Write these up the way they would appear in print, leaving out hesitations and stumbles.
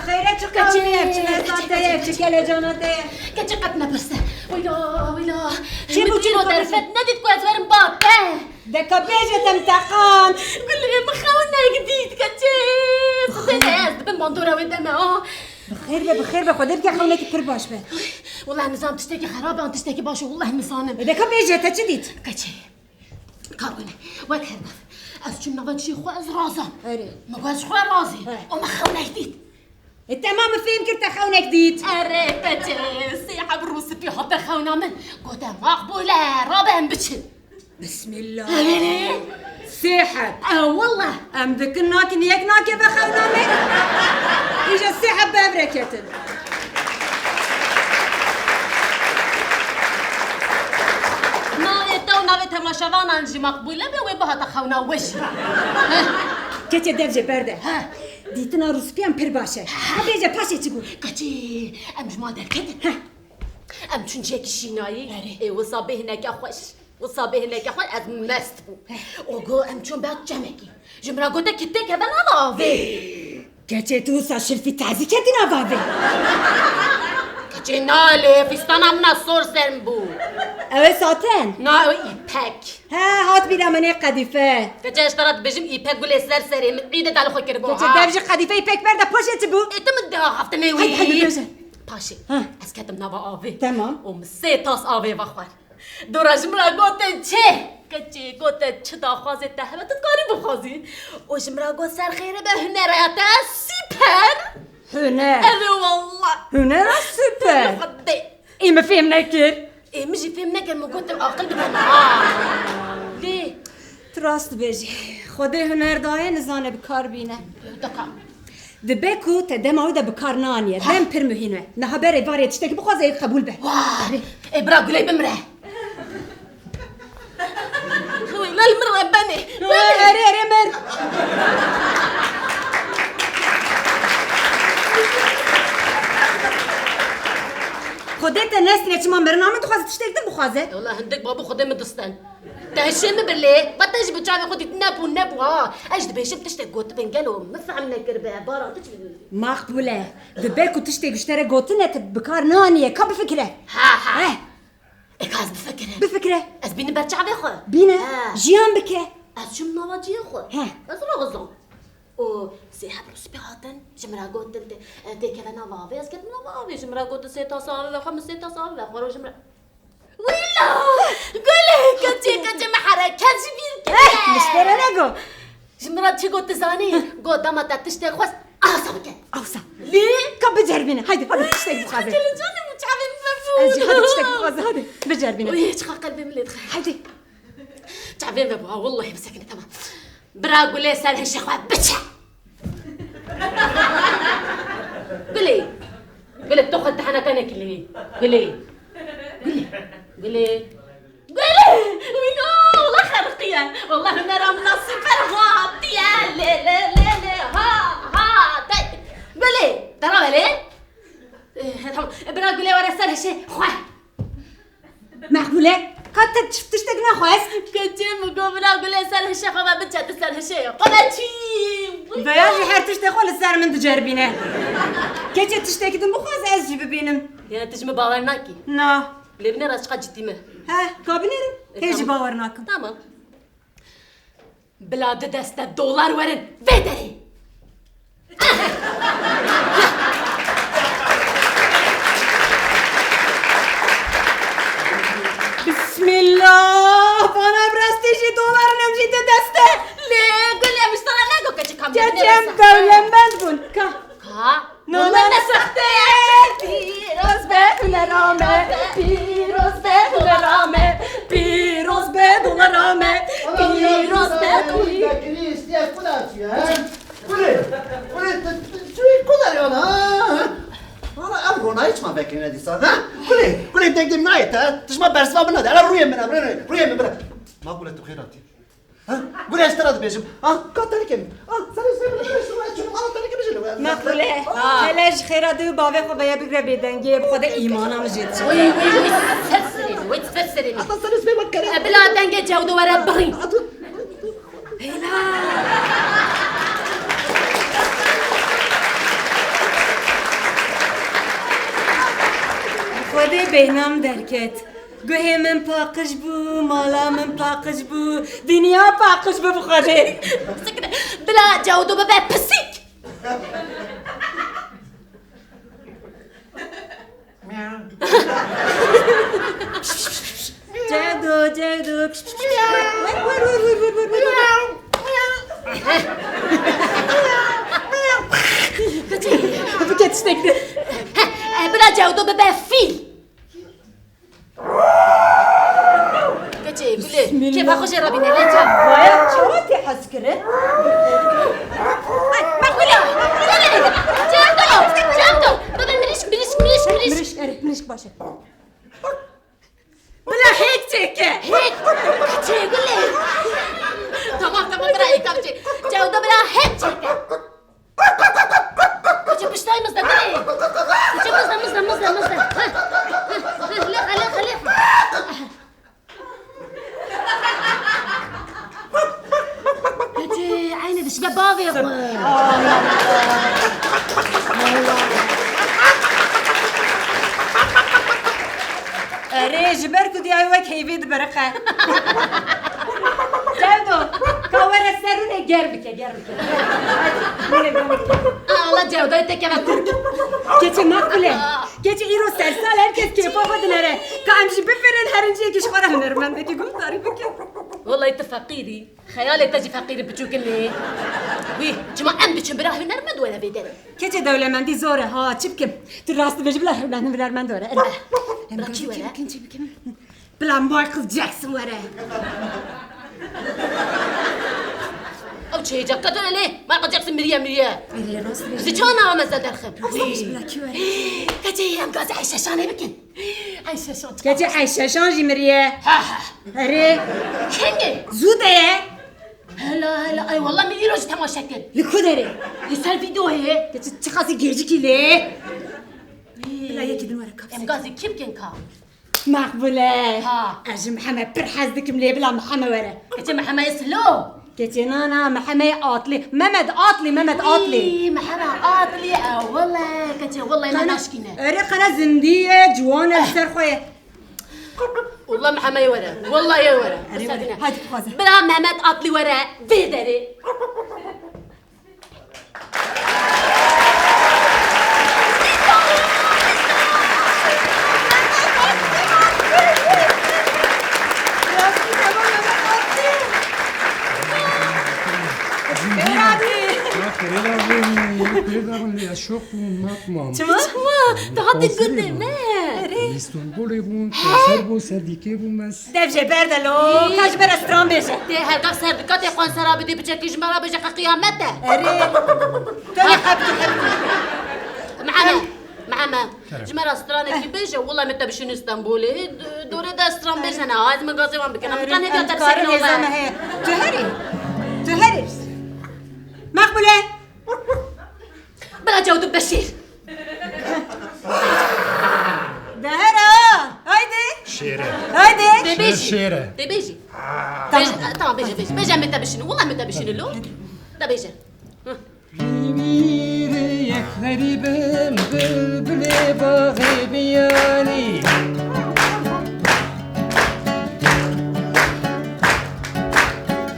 خیره چه قومیه چه نزاده چه کل جاناده که چقدر نبسته ویلا چی بود چی بود درفت ندید که از ورم بابه دکا بیجت امتحان قل مخاون نگدید که چه خدای از بن ماندورا ودمه بخیر به خودت که خونه که پر باش به والله نظام تشتكي خرابه وانت تشتكي باشه والله نظامم دکا بیجت چه دید كاتشي كارونه وين هربف از چون نواد شي خو از رازم اره مگاز خو رازي وما خونه جديد التمام فين كنت خونه جديد اره بچه سيحه بروس في حط خونا من قوتا مقبوله رابهم بچن بسم الله اره سيحب والله ام ذكرناك نيك ناكي بخونا من اجا السيحب بابركتن ناوي تماشاوان انجي مقبوله بوي بها تخونا وش كتي درجة باردة ديتنا روسبيان پر باشه بيجا باشي تقول كاتي امش ما دركت ام چون چه کشینایی ای وصابه هناك خوش وصابه هناك خوش از مست بو اوگو ام چون بعد جمعی جمرا گوته کته که بنا ناوی كتي توسع شلفي تعزي كتي نبابي کچه ناله فستان هم نصور سرم بو اوه ساتن نا ایپک ها هات بيدا مني قديفة کچه اشترات بجم ایپک گوله سر سری من عیده دالو خوی کرگو كتي درجة قديفة يبك باردة باشي تبو ایتم ده هفته نیوی هاي بيجا پاشی ها. از کتم نوا آوی تمام ام سه تاس آوی بخور دورا جمرا گوته چه کچی گوته چه داخوازی تهمت کاری بخوازی و جمرا گوت سر خیره به هنرات سیپر هنا اره والله هنا سوبر خدي ايه ما فهم نكر ايه مجي فهم نقل من قوت العقل بدنا ليه تراست بيجي خدي هنر دايه نزانه بكار بينه دقا دبكو تدمعو ده بكار نانيه دم پر مهينه نها بري باري تشتكي بخوازه قبول به واه ابرا قولي بمره خوي لا المرة بني اري مر خدت الناس ما برنامج تخوازه تشتكي بخوازه والله هندك بابو خدي من دستان تهشم بالله ما تجي بتشافي خدي تنبو ها اجد بيشم تشتكي قوت بنقلو مفهم نكر بعبارة تجي مقبوله دبكو تشتكي اشتري قوتنه بكار نانيه كم بفكره ها اكاز بفكره از بين برتشافي خو بينا جيان بكه از شم نواجي خو ها. از رغزون و سيحب رسبياتن جمرا قوت انت كذا نوافي از كذا نوافي جمرا قوت سيتا صار خمس سيتا صار خرو جمرا ويلا قولي كتي محركات بير مشتري نقو جمرا تشي قوت زاني قوت دما تشتي خوس اصابك اوسع ليه كم بجربينا هيدي هذا تشتكي بخوازه كل جاني متعبين اجي مفهوم هذا تشتكي بخوازه هذا بجربينا ويش قلبي من اللي دخل هيدي تعبين بابا والله مسكني تمام برا قولي سال هالشيخ بتشا قولي بتاخذ تحنا كانك اللي قولي وينو والله خرقيا والله نرى منصب فرغاطيا لا ها تاي قولي ترى ليه برا قولي ورا سال هالشيء خواه معقوله كنت تشتكي نخواز كنتي مقابلة أقول لها سأل هالشيء ما بنتها تسأل هالشيء قلتي بياجي حير تشتكي ولا السعر من تجربينا كيتي تشتكي دم بخواز ازجي ببينم يا تجمع باورناكي نا لبنى راشقة جديمة ها كابينيرم هيجي باورناكم تمام بلاد دستة دولار ورن فيدري بسم الله انا براستيجي دولار نمشي دسته ليه قل لي مش ترى لاقو كتي كم جاتم دولة مندبون كا نونا نسختي پیروز بدون رامه پیروز بدون Cristian, cuidado, أنا أمرنا إيش ما بكرنا دي صار ها كل تقدر نايت ها تسمع برس ما بنادي أنا روي من ما قلت خيراتي ها قولي اشتريت بيجم قاتل كم مقبوله هلاش خیره دو باوی خو بیا بگره بیدنگی بخواد ایمانم جد وي تفسريني أصلا سلس بمكة بلا دنجة جودة ورا بغي Ere beynam derket. Göhe min pakış bu, mala min pakış bu, dünya pakış bu bu kadar. سكنة بلا جودو بابا بسيك Cevdo, Cevdo. Vur. Bu geçiştekti. بلا جودو بابا فيل كتي قولي كيف اخوش ربينا لا انت Vaya çavati haskere. قولي جودو جودو بابا مريش Mırış, erik mırış başı. Bula hek çeke. هيك كتي قولي تمام برايك كتي جودو بلا هيك كتي بشتاي مزدا قولي كتي مزدا خليها كتي عيني دش بابا يا Ere jiber ku diye vek heyvid beraka. Cevdo, kavara serune ger bike. Hadi, الله جودو يتكلم كرد Geçe makbule. Geçe iro sersal herkes keyfa badilere. Kamji bifirin herinciye kiş vara hünermendeki gül tarifi ki. والله انت فقيري خيالي تجي فقيري بتشوك اللي وي جماعة ام بتشم براه نرمد ولا بيدر Keçe devlemendi zore ha çipkim. Dur rastı vecibler hürlerini bilermen de öyle. بلاكي ولا Kim? Plan Michael Jackson vere. او شي جاكا ولا ليه ما قد جاكسون مريا Ere rastı زي شلون انا مزال درخم Bلاكي vere. كتي ام قاز عايشة شاني بكن عايشة شان Keçe Ayşe şanji miriye. ها ها Ere كيني zudeye. هلا اي والله من يروج تماشاكل Likudere. يسال فيديو هي Keçe çıkası gecik ile. Bila yekidin vere kapsa. ام قازي كيف كان كا Makbule. Ha. Ajı Muhammed bir hazdikim le bila Muhammed vere. كتي محمد يسلو Keçe nana Muhammed atli. Mehmet atli. إيه، محمد قاطلي والله كتي والله انا ناشكينه Ere kana zindiye juana serxoye. والله محمد ورا والله يا ورا هاتي فازة. بلا محمد قاطلي ورا بيدري تحط الجد ما استنبول بون تسر بون سرديكي بون مس Devce berdelo. Kaç ber astran beje. تي هلقا سردكات يقون سرابي دي بجاكي جمرة بجاكا قيامته Tane habti. معنا جمرة استرانة كي بيجا والله متى بشين اسطنبولي دوري دا استران بيجا انا عايز من قاصي وان بكنا مكان هدي ترسينا والله Tüheri. Makbule. بلا جودو بشير Dehera. Haydi. شيرة Haydi. بيجي شيرة بيجي تمام بيجي متى بشين والله متى بشين له ده بيجي يك غريبة بلبلي باغي بياني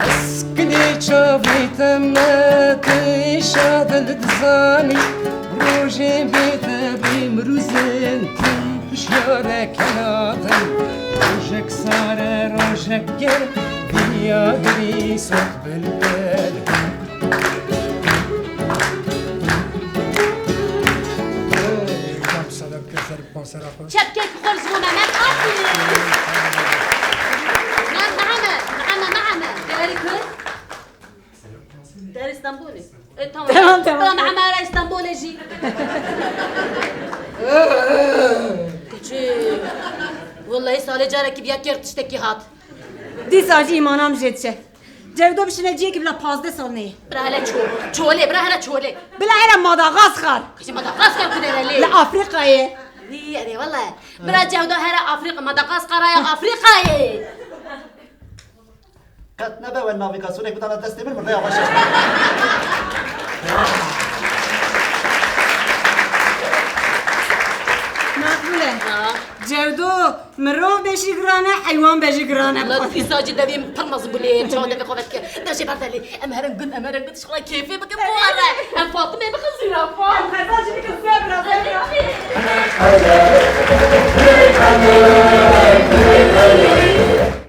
اسكني شافي تماتي شاد الزاني روجي بيت بمروزين بشيارك ناطن روجك صار روجك جر بيا دري صوت بالبال شبكة خرز وماما قاطي معنا داري كل داري اسطنبولي تمام. معنا راي اسطنبول جي كتشي والله سالي جارك بياكر تشتكي هات Di sacı imanam jetçe. Cevdo bişineciye ki bila pazde salneyi. براهلا تشولي براهلا تشولي Bila era Madagaskar. كتشي مدغشقر كده ليه La Afrika'yı. يعني والله برا جودو هرا افريقيا مدغشقر يا افريقيا Kat ne be ve navigasyonu bir tane test demir mi? Yavaş yavaş. Makbule. ها مرو بشی گرانه حیوان بشی گرانه لا تيساجي دابي مطرمز بولي تعود في خواتك داشي بردالي امهرن قد شغله كيفي بك بواره ام فاطمه بخزيره فاطمه خزاش بك الصبر Hey,